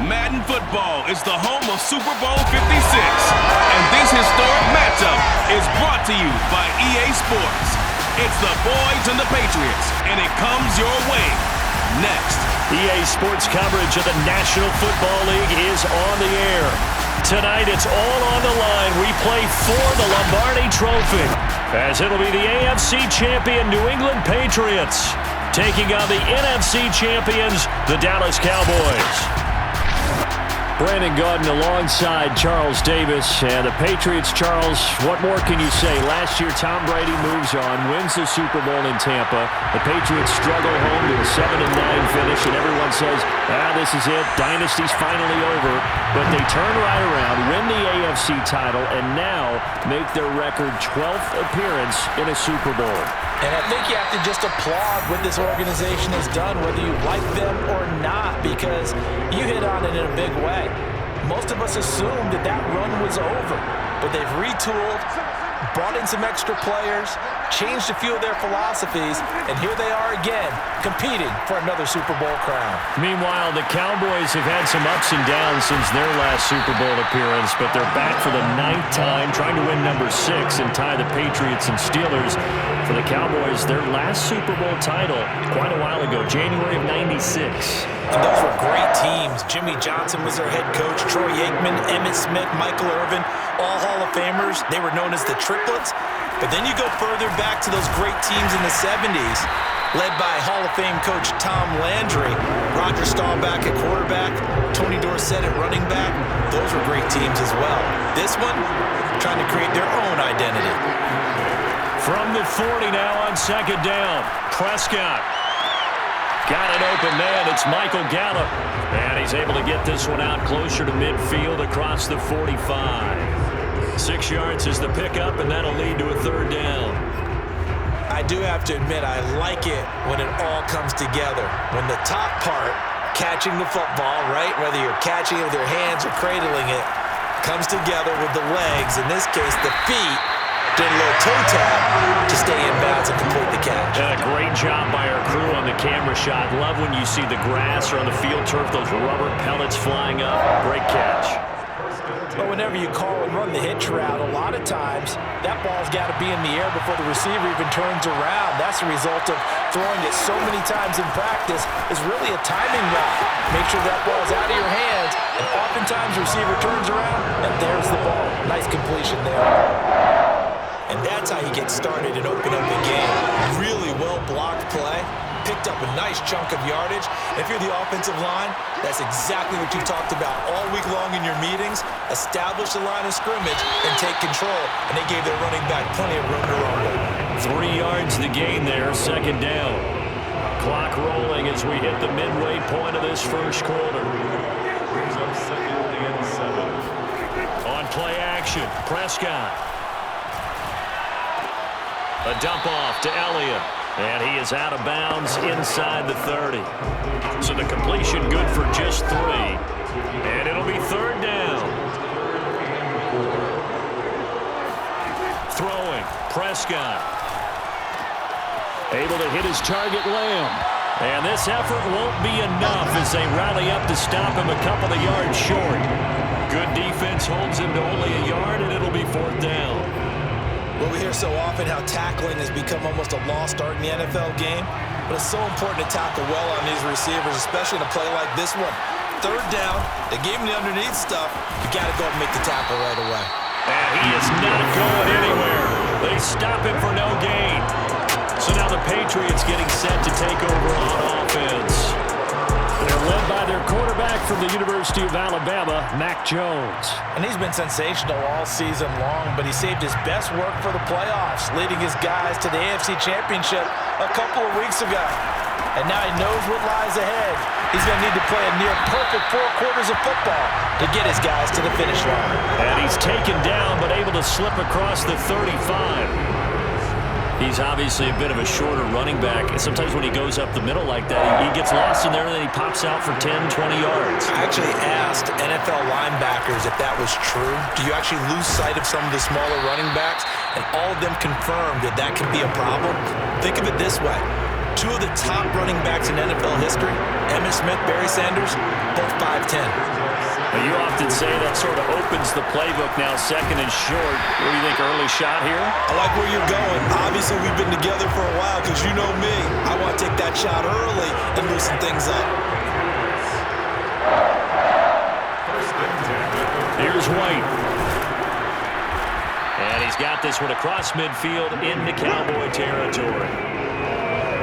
Madden football is the home of Super Bowl 56. And this historic matchup is brought to you by EA Sports. It's the boys and the Patriots, and it comes your way. Next. EA Sports coverage of the National Football League is on the air. Tonight, it's all on the line. We play for the Lombardi Trophy, as it'll be the AFC champion New England Patriots taking on the NFC champions, the Dallas Cowboys. Brandon Gaudin alongside Charles Davis and the Patriots. Charles, what more can you say? Last year, Tom Brady moves on, wins the Super Bowl in Tampa. The Patriots struggle home to a 7-9 finish, and everyone says, this is it. Dynasty's finally over. But they turn right around, win the AFC title, and now make their record 12th appearance in a Super Bowl. And I think you have to just applaud what this organization has done, whether you like them or not, because you hit on it in a big way. Most of us assumed that run was over, but they've retooled, brought in some extra players, changed a few of their philosophies, and here they are again, competing for another Super Bowl crown. Meanwhile, the Cowboys have had some ups and downs since their last Super Bowl appearance, but they're back for the 9th time, trying to win number 6 and tie the Patriots and Steelers. For the Cowboys, their last Super Bowl title quite a while ago, January of '96. And those were great teams. Jimmy Johnson was their head coach, Troy Aikman, Emmitt Smith, Michael Irvin, all Hall of Famers. They were known as the Triplets. But then you go further back to those great teams in the 70s, led by Hall of Fame coach Tom Landry, Roger Staubach at quarterback, Tony Dorsett at running back. Those were great teams as well. This one, trying to create their own identity. From the 40 now on second down, Prescott. Got an open man. It's Michael Gallup. And he's able to get this one out closer to midfield across the 45. 6 yards is the pickup, and that'll lead to a third down. I do have to admit, I like it when it all comes together. When the top part, catching the football, right, whether you're catching it with your hands or cradling it, comes together with the legs, in this case the feet, did a little toe tap to stay in bounds and complete the catch. And a great job by our crew on the camera shot. Love when you see the grass or on the field turf, those rubber pellets flying up. Great catch. But whenever you call and run the hitch route, a lot of times that ball's got to be in the air before the receiver even turns around. That's the result of throwing it so many times in practice. Is really a timing route. Make sure that ball's out of your hands, and oftentimes the receiver turns around, and there's the ball. Nice completion there. And that's how you get started and open up the game. Really well-blocked play. Picked up a nice chunk of yardage. If you're the offensive line, that's exactly what you talked about all week long in your meetings. Establish the line of scrimmage and take control. And they gave their running back plenty of room to rumble. 3 yards the gain there, second down. Clock rolling as we hit the midway point of this first quarter. On play action, Prescott. A dump off to Elliott. And he is out of bounds inside the 30. So the completion good for just 3. And it'll be third down. Throwing, Prescott. Able to hit his target, Lamb. And this effort won't be enough as they rally up to stop him a couple of yards short. Good defense holds him to only a yard, and it'll be fourth down. Well, we hear so often how tackling has become almost a lost art in the NFL game, but it's so important to tackle well on these receivers, especially in a play like this one. Third down, they gave him the underneath stuff. You got to go and make the tackle right away. And he is not going anywhere. They stop him for no gain. So now the Patriots getting set to take over on offense. They're led by their quarterback from the University of Alabama, Mac Jones. And he's been sensational all season long, but he saved his best work for the playoffs, leading his guys to the AFC Championship a couple of weeks ago. And now he knows what lies ahead. He's going to need to play a near-perfect 4 quarters of football to get his guys to the finish line. And he's taken down, but able to slip across the 35. He's obviously a bit of a shorter running back. Sometimes when he goes up the middle like that, he gets lost in there and then he pops out for 10, 20 yards. I actually asked NFL linebackers if that was true. Do you actually lose sight of some of the smaller running backs? And all of them confirmed that that can be a problem. Think of it this way. Two of the top running backs in NFL history, Emmitt Smith, Barry Sanders, both 5'10". Well, you often say that sort of opens the playbook now, second and short. What do you think, early shot here? I like where you're going. Obviously, we've been together for a while because you know me. I want to take that shot early and loosen things up. Here's White. And he's got this one across midfield into Cowboy territory.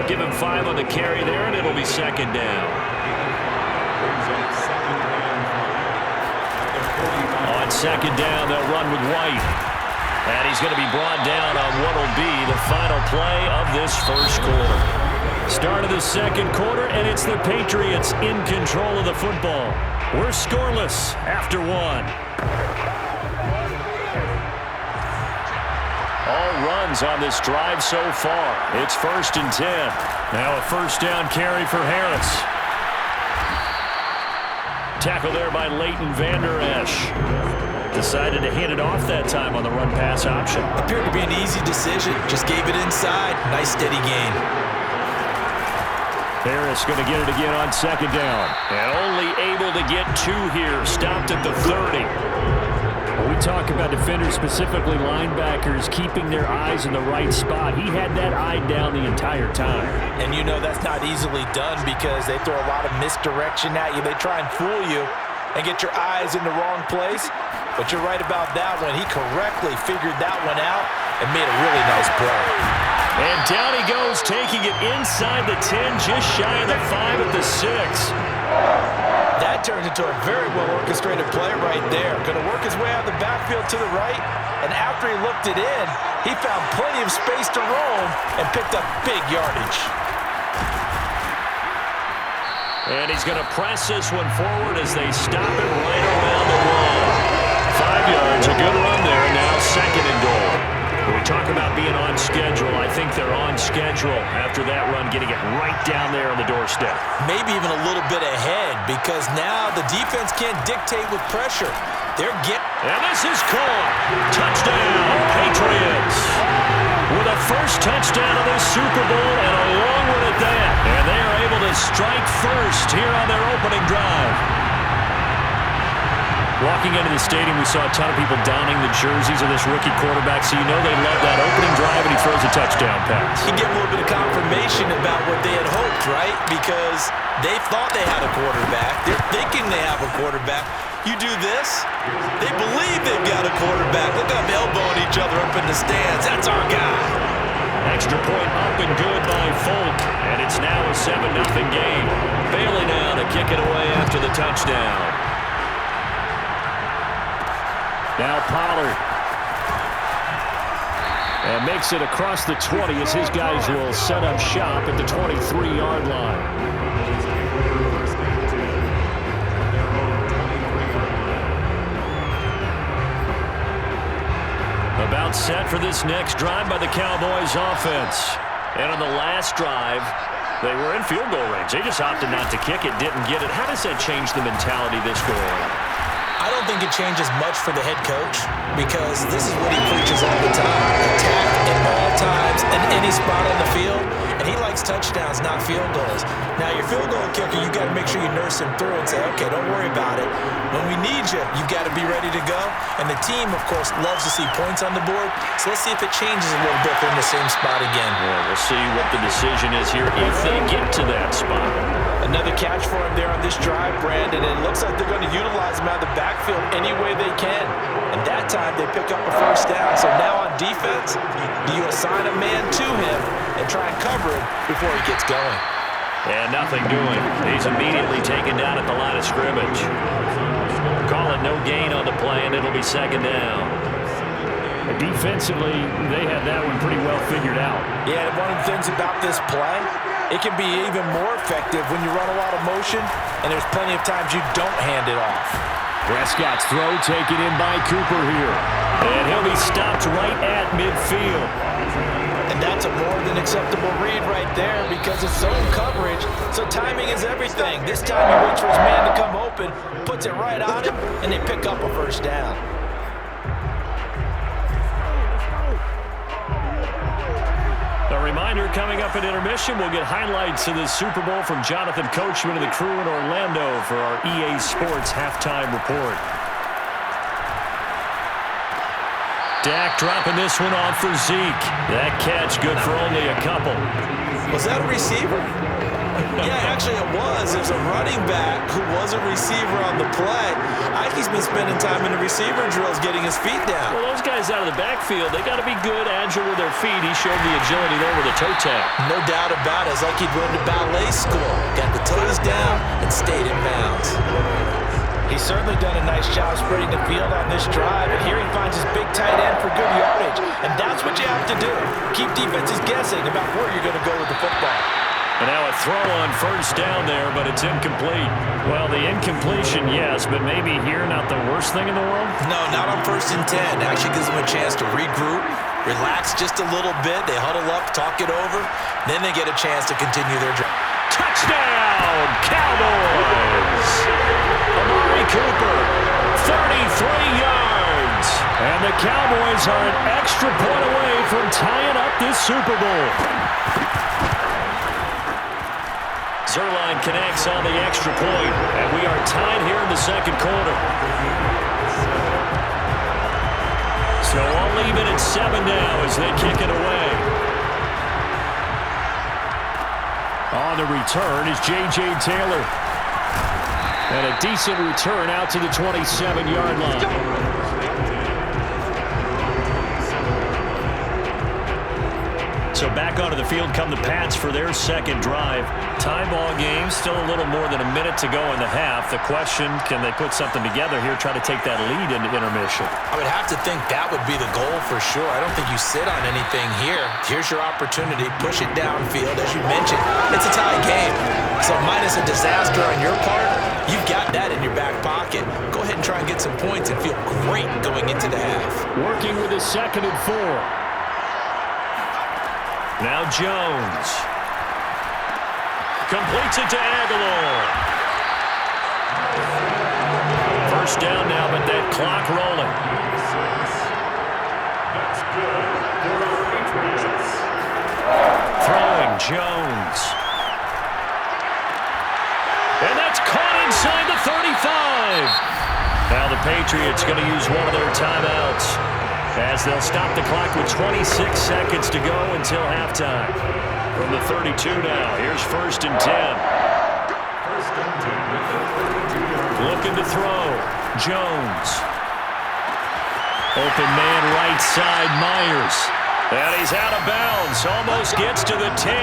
Give him 5 on the carry there, and it'll be second down. On second down, they'll run with White. And he's going to be brought down on what will be the final play of this first quarter. Start of the second quarter, and it's the Patriots in control of the football. We're scoreless after 1. All runs on this drive so far. It's 1st and 10. Now a first down carry for Harris. Tackle there by Leighton Vander Esch. Decided to hand it off that time on the run-pass option. Appeared to be an easy decision. Just gave it inside. Nice steady gain. Harris going to get it again on second down. And only able to get 2 here. Stopped at the 30. When we talk about defenders, specifically linebackers, keeping their eyes in the right spot, he had that eye down the entire time. And you know that's not easily done because they throw a lot of misdirection at you. They try and fool you and get your eyes in the wrong place. But you're right about that one. He correctly figured that one out and made a really nice play. And down he goes, taking it inside the 10, just shy of the 5 at the 6. That turned into a very well-orchestrated play right there. Going to work his way out of the backfield to the right, and after he looked it in, he found plenty of space to roam and picked up big yardage. And he's going to press this one forward as they stop it right around the wall. 5 yards, a good run there, and now second and goal. When we talk about being on schedule, I think they're on schedule after that run, getting it right down there on the doorstep. Maybe even a little bit ahead because now the defense can't dictate with pressure. And this is caught. Touchdown, Patriots. With a first touchdown of this Super Bowl and a long one at that. And they are able to strike first here on their opening drive. Walking into the stadium, we saw a ton of people donning the jerseys of this rookie quarterback, so you know they love that opening drive, and he throws a touchdown pass. You get a little bit of confirmation about what they had hoped, right? Because they thought they had a quarterback. They're thinking they have a quarterback. You do this, they believe they've got a quarterback. Look at them elbowing each other up in the stands. That's our guy. Extra point up and good by Folk, and it's now a 7-0 game. Bailey now to kick it away after the touchdown. Now Pollard. And makes it across the 20 as his guys will set up shop at the 23-yard line. About set for this next drive by the Cowboys offense. And on the last drive, they were in field goal range. They just opted not to kick it, didn't get it. How does that change the mentality this go around? I don't think it changes much for the head coach because this is what he preaches all the time. Attack at all times and any spot on the field. And he likes touchdowns, not field goals. Now, your field goal kicker, you got to make sure you nurse him through and say, okay, don't worry about it. When we need you, you've got to be ready to go. And the team, of course, loves to see points on the board. So let's see if it changes a little bit. They're in the same spot again. Well, we'll see what the decision is here if they get to that spot. Another catch for him there on this drive, Brandon. And it looks like they're going to utilize him out of the backfield any way they can. And that time they pick up a first down. So now on defense, do you assign a man to him and try and cover him before he gets going? And nothing doing. He's immediately taken down at the line of scrimmage. Call it no gain on the play, and it'll be second down. Defensively, they had that one pretty well figured out. Yeah, and one of the things about this play, it can be even more effective when you run a lot of motion, and there's plenty of times you don't hand it off. Prescott's throw taken in by Cooper here. And he'll be stopped right at midfield. And that's a more than acceptable read right there because it's zone coverage, so timing is everything. This time he waits for his man to come open, puts it right on him, and they pick up a first down. The So a reminder, coming up at intermission, we'll get highlights of this Super Bowl from Jonathan Coachman and the crew in Orlando for our EA Sports Halftime Report. Dak dropping this one off for Zeke. That catch good for only a couple. Was that a receiver? Yeah, actually it was. There's a running back who was a receiver on the play. Ike's been spending time in the receiver drills getting his feet down. Well, those guys out of the backfield, they got to be good, agile with their feet. He showed the agility there with a toe tap. No doubt about it. It's like he'd run to ballet school. Got the toes down and stayed in bounds. He's certainly done a nice job spreading the field on this drive, and here he finds his big tight end for good yardage. And that's what you have to do. Keep defenses guessing about where you're going to go with the football. And now a throw on first down there, but it's incomplete. Well, the incompletion, yes, but maybe here not the worst thing in the world? No, not on 1st and 10. Actually gives them a chance to regroup, relax just a little bit. They huddle up, talk it over. Then they get a chance to continue their drive. Touchdown, Cowboys! Amari Cooper, 33 yards. And the Cowboys are an extra point away from tying up this Super Bowl. Zerline connects on the extra point, and we are tied here in the second quarter. So I'll leave it at 7 now as they kick it away. On the return is J.J. Taylor. And a decent return out to the 27-yard line. So back onto the field come the Pats for their second drive. Tie ball game, still a little more than a minute to go in the half. The question, can they put something together here, try to take that lead into intermission? I would have to think that would be the goal for sure. I don't think you sit on anything here. Here's your opportunity. Push it downfield. As you mentioned, it's a tie game. So minus a disaster on your part, you've got that in your back pocket. Go ahead and try and get some points and feel great going into the half. Working with his 2nd and 4. Now Jones. Completes it to Aguilar. First down now, but that clock rolling. Throwing Jones. And that's caught inside the 35. Now the Patriots going to use one of their timeouts, as they'll stop the clock with 26 seconds to go until halftime. From the 32 now, here's 1st and 10. Looking to throw, Jones. Open man right side, Myers. And he's out of bounds, almost gets to the 10.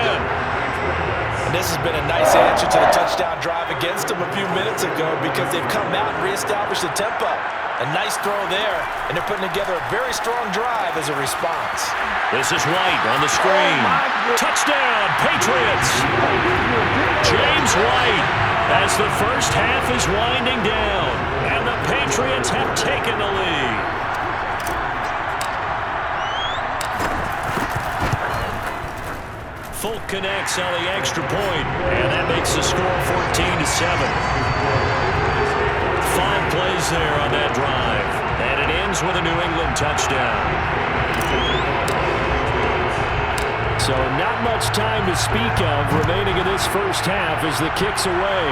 And this has been a nice answer to the touchdown drive against them a few minutes ago, because they've come out and reestablished the tempo. A nice throw there, and they're putting together a very strong drive as a response. This is White on the screen. Touchdown, Patriots! James White, as the first half is winding down, and the Patriots have taken the lead. Folk connects on the extra point, and that makes the score 14-7. 5 plays there on that drive, and it ends with a New England touchdown. So not much time to speak of remaining in this first half as the kick's away.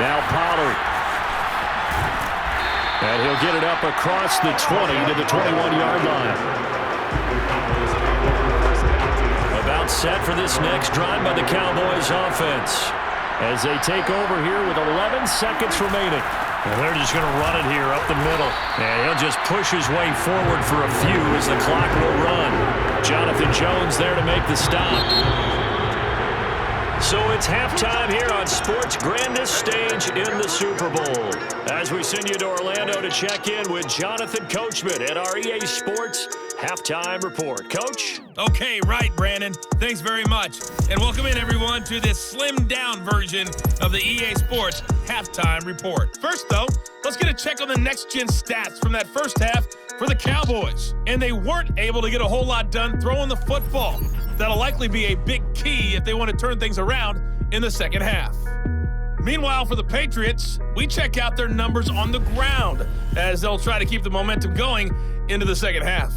Now Pollard. And he'll get it up across the 20 to the 21-yard line. About set for this next drive by the Cowboys offense, as they take over here with 11 seconds remaining. And they're just going to run it here up the middle. And he'll just push his way forward for a few as the clock will run. Jonathan Jones there to make the stop. So it's halftime here on sports' grandest stage in the Super Bowl, as we send you to Orlando to check in with Jonathan Coachman at our EA Sports Halftime Report. Coach? Okay, right, Brandon. Thanks very much. And welcome in, everyone, to this slimmed-down version of the EA Sports Halftime Report. First, though, let's get a check on the next-gen stats from that first half for the Cowboys. And they weren't able to get a whole lot done throwing the football. That'll likely be a big key if they want to turn things around in the second half. Meanwhile, for the Patriots, we check out their numbers on the ground as they'll try to keep the momentum going into the second half.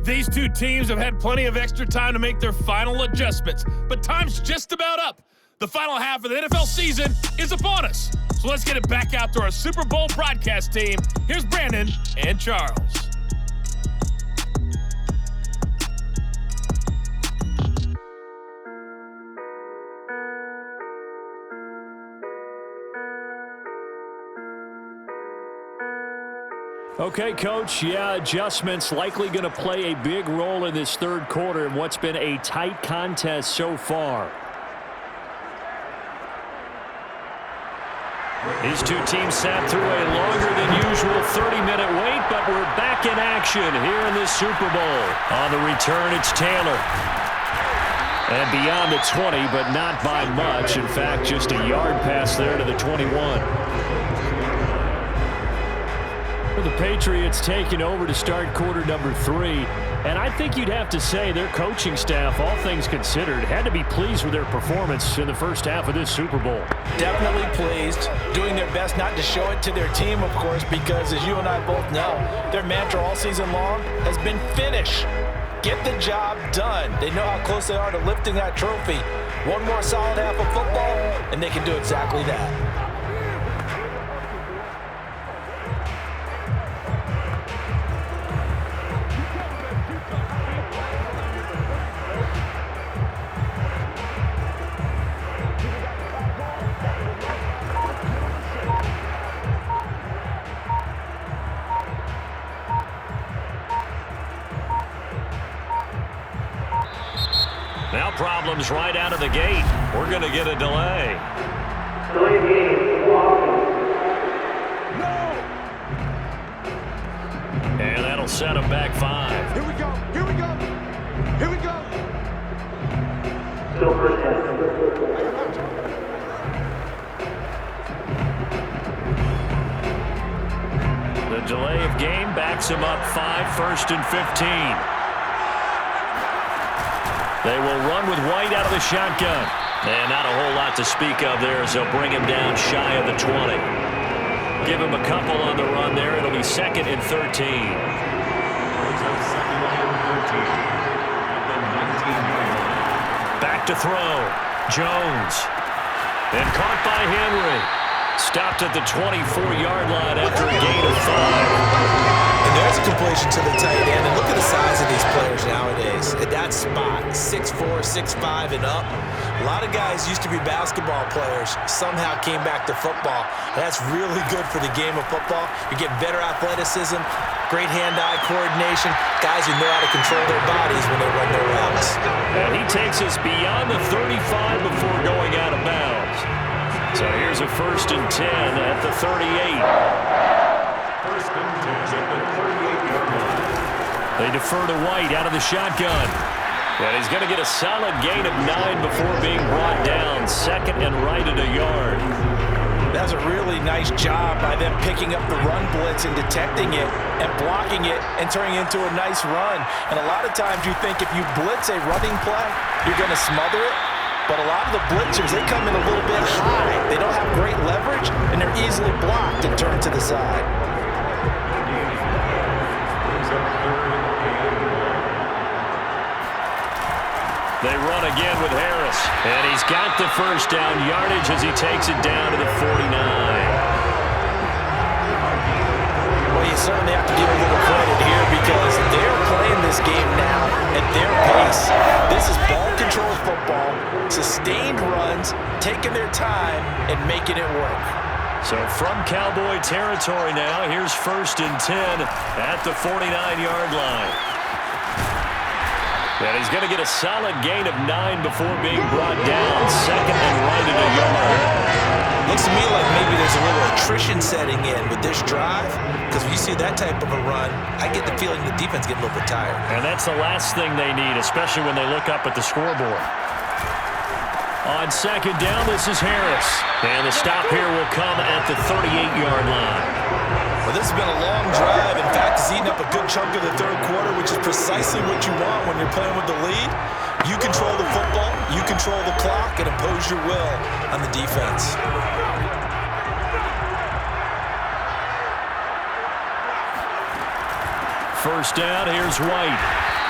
These two teams have had plenty of extra time to make their final adjustments, but time's just about up. The final half of the NFL season is upon us. So let's get it back out to our Super Bowl broadcast team. Here's Brandon and Charles. Okay, Coach, adjustments likely going to play a big role in this third quarter in what's been a tight contest so far. These two teams sat through a longer than usual 30-minute wait, but we're back in action here in this Super Bowl. On the return, it's Taylor. And beyond the 20, but not by much. In fact, just a yard pass there to the 21. The Patriots taking over to start quarter number 3. And I think you'd have to say their coaching staff, all things considered, had to be pleased with their performance in the first half of this Super Bowl. Definitely pleased, doing their best not to show it to their team, of course, because as you and I both know, their mantra all season long has been finish. Get the job done. They know how close they are to lifting that trophy. One more solid half of football, and they can do exactly that. Now problems right out of the gate. We're going to get a delay. Delay game. No! And that'll set them back 5. Here we go. Here we go. Here we go. Still first down. The delay of game backs him up 5, first and 15. They will run with White out of the shotgun. And not a whole lot to speak of there as they'll bring him down shy of the 20. Give him a couple on the run there. It'll be 2nd and 13. Back to throw. Jones. And caught by Henry. Stopped at the 24-yard line after a gain of 5. And there's a completion to the tight end. And look at the size of these players nowadays. At that spot, 6'4", 6'5", and up. A lot of guys used to be basketball players, somehow came back to football. And that's really good for the game of football. You're getting better athleticism, great hand-eye coordination, guys who know how to control their bodies when they run their routes. And he takes us beyond the 35 before going out of bounds. So here's a 1st and 10 at the 38. 1st and 10 at the 38-yard line. They defer to White out of the shotgun. And he's going to get a solid gain of 9 before being brought down. 2nd and right at a yard. That's a really nice job by them picking up the run blitz and detecting it and blocking it and turning it into a nice run. And a lot of times you think if you blitz a running play, you're going to smother it. But a lot of the blitzers, they come in a little bit high. They don't have great leverage, and they're easily blocked and turned to the side. They run again with Harris. And he's got the first down yardage as he takes it down to the 49. Well, you certainly have to give a little credit here because they're playing this game now at their pace. This is ball control football, sustained runs, taking their time, and making it work. So from Cowboy territory now, here's 1st and 10 at the 49-yard line. And he's going to get a solid gain of 9 before being brought down. 2nd and right at a yard. Looks to me like maybe there's a little attrition setting in with this drive, because when you see that type of a run, I get the feeling the defense getting a little bit tired. And that's the last thing they need, especially when they look up at the scoreboard. On 2nd down, this is Harris. And the stop here will come at the 38-yard line. Well, this has been a long drive. In fact, it's eaten up a good chunk of the third quarter, which is precisely what you want when you're playing with the lead. You control the football, you control the clock, and impose your will on the defense. First down, here's White.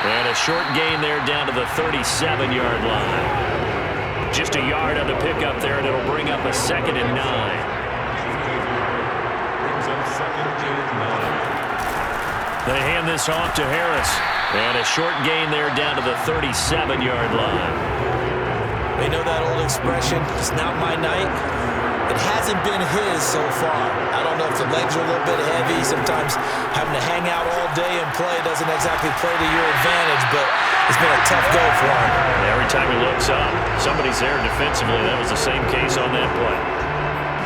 And a short gain there down to the 37-yard line. Just a yard on the pickup there, and it'll bring up a 2nd and 9. They hand this off to Harris. And a short gain there down to the 37-yard line. They know that old expression, it's not my night. It hasn't been his so far. I don't know if the legs are a little bit heavy. Sometimes having to hang out all day and play doesn't exactly play to your advantage, but it's been a tough go for him. Every time he looks up, somebody's there defensively. That was the same case on that play.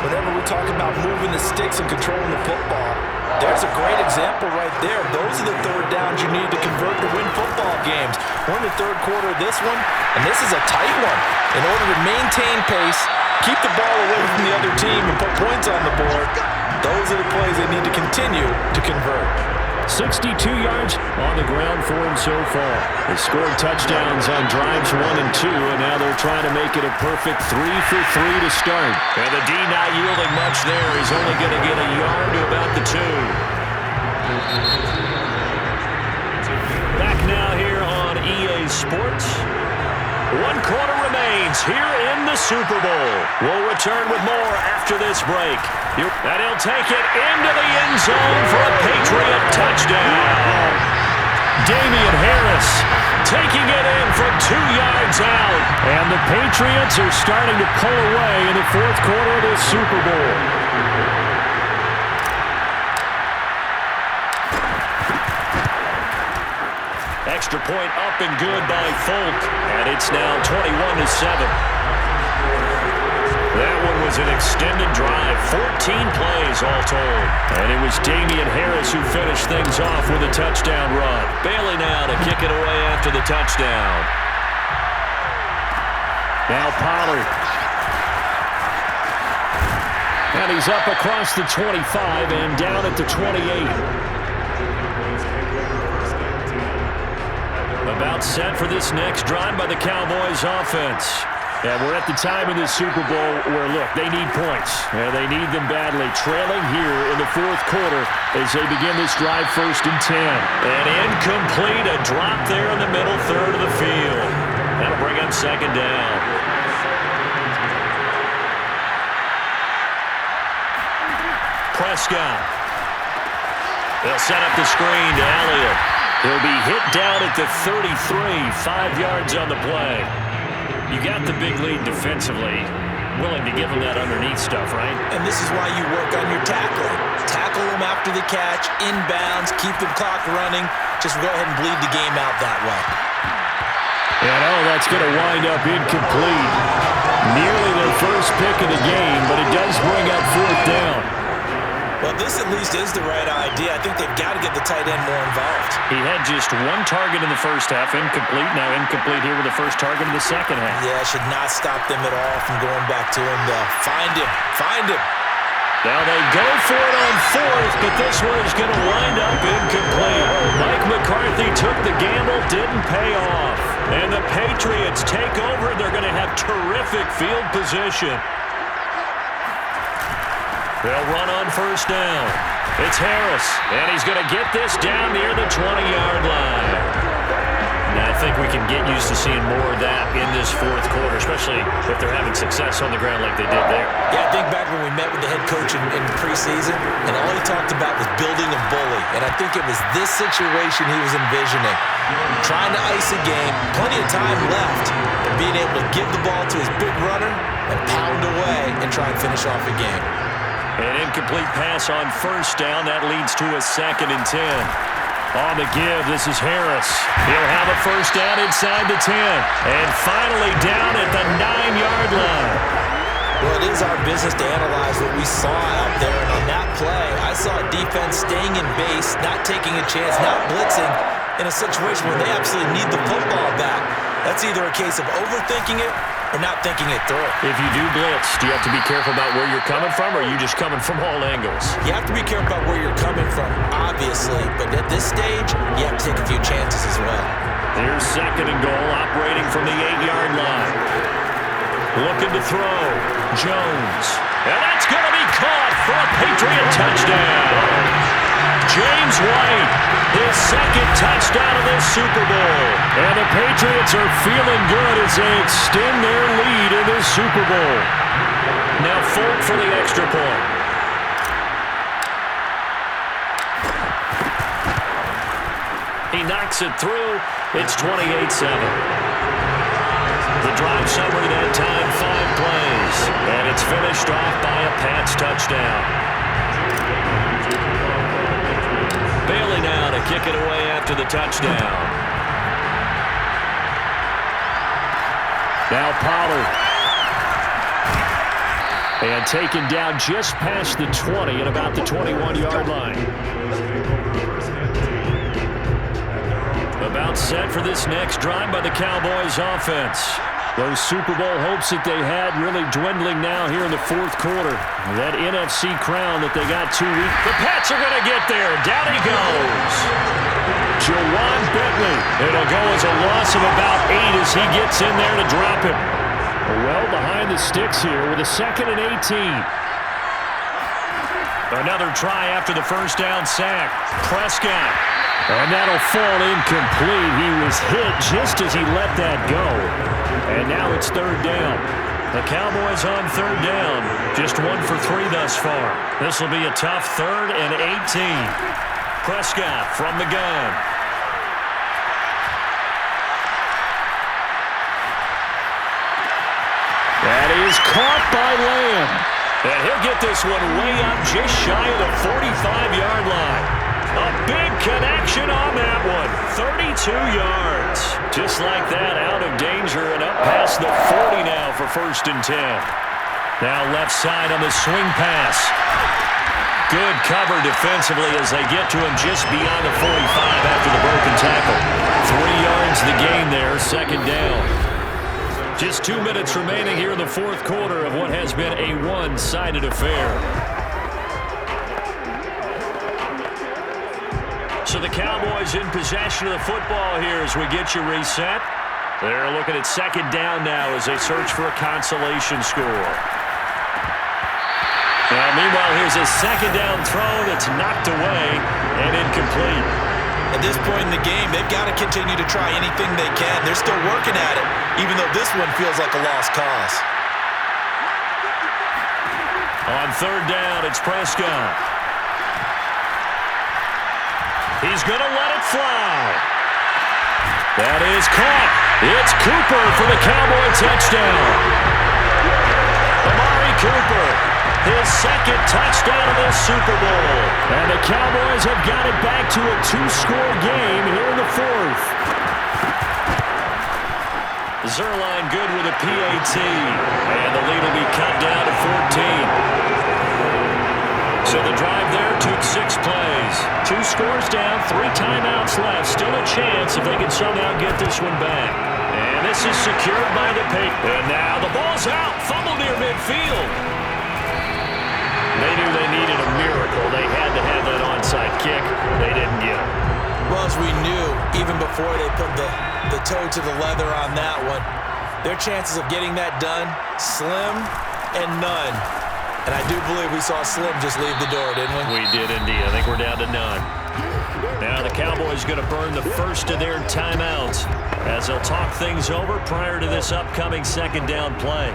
Whenever we talk about moving the sticks and controlling the football, there's a great example right there. Those are the third downs you need to convert to win football games. We're in the third quarter of this one, and this is a tight one. In order to maintain pace, keep the ball away from the other team, and put points on the board, those are the plays they need to continue to convert. 62 yards on the ground for him so far. They scored touchdowns on drives 1 and 2, and now they're trying to make it a perfect 3 for 3 to start. And the D not yielding much there. He's only going to get a yard to about the 2. Back now here on EA Sports. 1 quarter remains here in the Super Bowl. We'll return with more after this break. And he'll take it into the end zone for a Patriot touchdown. Damian Harris taking it in from 2 yards out. And the Patriots are starting to pull away in the 4th quarter of this Super Bowl. Extra point up and good by Folk, and it's now 21-7. That one was an extended drive, 14 plays all told. And it was Damian Harris who finished things off with a touchdown run. Bailey now to kick it away after the touchdown. Now Pollard. And he's up across the 25 and down at the 28. About set for this next drive by the Cowboys offense. And we're at the time in this Super Bowl where, look, they need points. And they need them badly. Trailing here in the 4th quarter as they begin this drive 1st and 10. And incomplete, a drop there in the middle third of the field. That'll bring up 2nd down. Prescott. They'll set up the screen to Elliott. He'll be hit down at the 33, 5 yards on the play. You got the big lead defensively. Willing to give them that underneath stuff, right? And this is why you work on your tackling. Tackle them after the catch, inbounds, keep the clock running. Just go ahead and bleed the game out that way. And that's going to wind up incomplete. Nearly their first pick of the game, but it does bring up 4th down. Well, this at least is the right idea. I think they've got to get the tight end more involved. He had just 1 target in the first half, incomplete. Now incomplete here with the first target in the second half. Yeah, should not stop them at all from going back to him, though. Find him. Now they go for it on 4th, but this one is going to wind up incomplete. Mike McCarthy took the gamble, didn't pay off. And the Patriots take over. They're going to have terrific field position. They'll run on 1st down. It's Harris, and he's going to get this down near the 20-yard line. Now, I think we can get used to seeing more of that in this 4th quarter, especially if they're having success on the ground like they did there. Yeah, I think back when we met with the head coach in preseason, and all he talked about was building a bully. And I think it was this situation he was envisioning. Trying to ice a game, plenty of time left, and being able to give the ball to his big runner and pound away and try and finish off a game. An incomplete pass on 1st down. That leads to a 2nd and 10. On the give, this is Harris. He'll have a 1st down inside the 10. And finally down at the 9-yard line. Well, it is our business to analyze what we saw out there. And on that play, I saw a defense staying in base, not taking a chance, not blitzing, in a situation where they absolutely need the football back. That's either a case of overthinking it or not thinking it through. If you do blitz, do you have to be careful about where you're coming from, or are you just coming from all angles? You have to be careful about where you're coming from, obviously, but at this stage, you have to take a few chances as well. Here's 2nd and goal, operating from the 8-yard line. Looking to throw. Jones. And that's going to be caught for a Patriot touchdown. James White, his second touchdown of this Super Bowl. And the Patriots are feeling good as they extend their lead in this Super Bowl. Now Folk for the extra point. He knocks it through. It's 28-7. The drive summary that time, 5 plays. And it's finished off by a Pats touchdown. Bailey now to kick it away after the touchdown. Now Pollard. And taken down just past the 20 at about the 21-yard line. About set for this next drive by the Cowboys offense. Those Super Bowl hopes that they had really dwindling now here in the fourth quarter. That NFC crown that they got 2 weeks. The Pats are going to get there. Down he goes. Jawan Bentley. It'll go as a loss of about 8 as he gets in there to drop him. Well behind the sticks here with a 2nd and 18. Another try after the first down sack. Prescott. And that'll fall incomplete. He was hit just as he let that go. And now it's 3rd down. The Cowboys on 3rd down. Just 1 for 3 thus far. This will be a tough 3rd and 18. Prescott from the gun. That is caught by Lamb. And he'll get this one way up just shy of the 45-yard line. A big connection on that one. 32 yards. Just like that, out of danger and up past the 40 now for 1st and 10. Now left side on the swing pass. Good cover defensively as they get to him just beyond the 45 after the broken tackle. 3 yards the gain there, 2nd down. Just 2 minutes remaining here in the fourth quarter of what has been a one-sided affair. So the Cowboys in possession of the football here as we get you reset. They're looking at 2nd down now as they search for a consolation score. Now, meanwhile, here's a 2nd down throw that's knocked away and incomplete. At this point in the game, they've got to continue to try anything they can. They're still working at it, even though this one feels like a lost cause. On 3rd down, it's Prescott. He's going to let it fly. That is caught. It's Cooper for the Cowboy touchdown. Amari Cooper, his 2nd touchdown of this Super Bowl. And the Cowboys have got it back to a 2-score game here in the 4th. Zerline good with a PAT. And the lead will be cut down to 14. So the drive there took 6 plays. 2 scores down, 3 timeouts left. Still a chance if they can somehow get this one back. And this is secured by the Patriots. And now the ball's out. Fumble near midfield. They knew they needed a miracle. They had to have that onside kick. They didn't get it. Well, as we knew, even before they put the toe to the leather on that one, their chances of getting that done, slim and none. And I do believe we saw Slim just leave the door, didn't we? We did indeed. I think we're down to none. Now the Cowboys going to burn the first of their timeouts as they'll talk things over prior to this upcoming 2nd down play.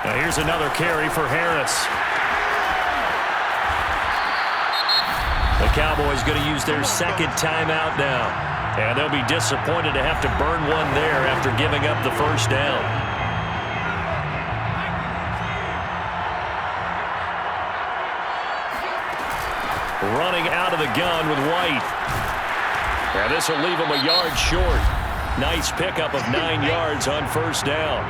Now here's another carry for Harris. The Cowboys going to use their 2nd timeout now. And they'll be disappointed to have to burn one there after giving up the 1st down. Running out of the gun with White. And this will leave him a yard short. Nice pickup of 9 yards on 1st down.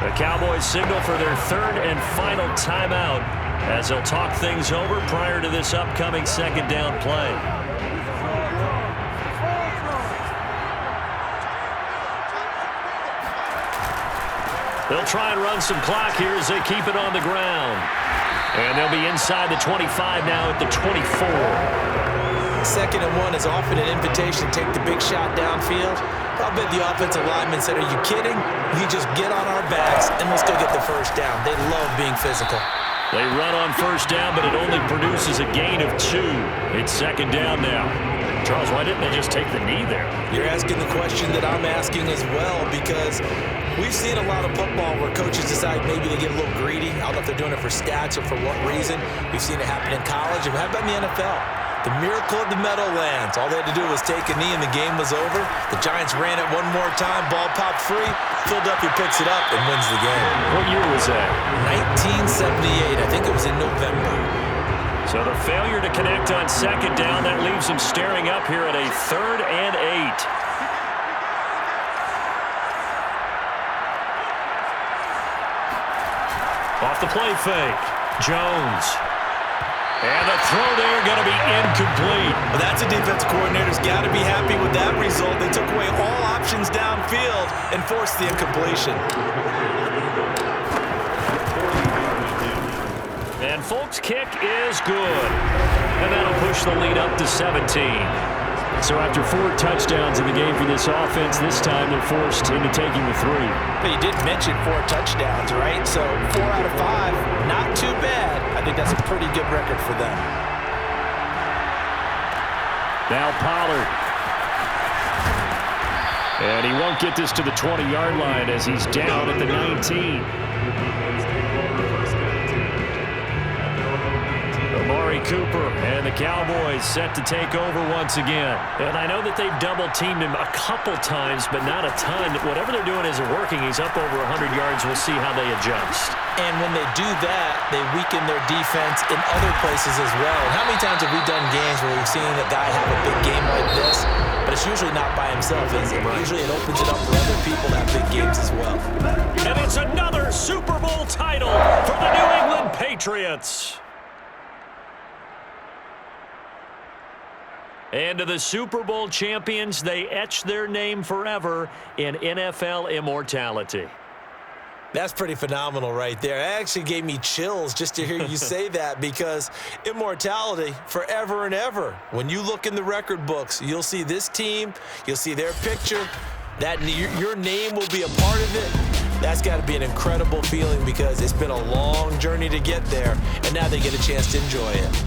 The Cowboys signal for their 3rd and final timeout as they'll talk things over prior to this upcoming 2nd down play. They'll try and run some clock here as they keep it on the ground. And they'll be inside the 25 now at the 24. 2nd and 1 is often an invitation to take the big shot downfield. I'll bet the offensive lineman said, are you kidding? You just get on our backs and let's go get the first down. They love being physical. They run on first down, but it only produces a gain of 2. It's second down now. Charles, why didn't they just take the knee there? You're asking the question that I'm asking as well, because we've seen a lot of football where coaches decide maybe they get a little greedy. I don't know if they're doing it for stats or for what reason. We've seen it happen in college. And how about in the NFL? The miracle of the Meadowlands. All they had to do was take a knee and the game was over. The Giants ran it one more time. Ball popped free. Philadelphia picks it up and wins the game. What year was that? 1978. I think it was in November. So the failure to connect on second down, that leaves them staring up here at a 3rd and 8. Off the play fake. Jones. And the throw there going to be incomplete. Well, that's a defense coordinator's got to be happy with that result. They took away all options downfield and forced the incompletion. And Folk's kick is good. And that'll push the lead up to 17. So after 4 touchdowns in the game for this offense, this time they're forced into taking the 3. But you did mention 4 touchdowns, right? So 4 out of 5, not too bad. I think that's a pretty good record for them. Now Pollard. And he won't get this to the 20-yard line as he's down at the 19. Amari Cooper and the Cowboys set to take over once again. And I know that they've double-teamed him a couple times, but not a ton. Whatever they're doing isn't working. He's up over 100 yards. We'll see how they adjust. And when they do that, they weaken their defense in other places as well. And how many times have we done games where we've seen a guy have a big game like this, but it's usually not by himself, is it? Usually it opens it up for other people to have big games as well. And it's another Super Bowl title for the New England Patriots. And to the Super Bowl champions, they etch their name forever in NFL immortality. That's pretty phenomenal right there. It actually gave me chills just to hear you say that, because immortality forever and ever. When you look in the record books, you'll see this team, you'll see their picture, that your name will be a part of it. That's got to be an incredible feeling, because it's been a long journey to get there, and now they get a chance to enjoy it.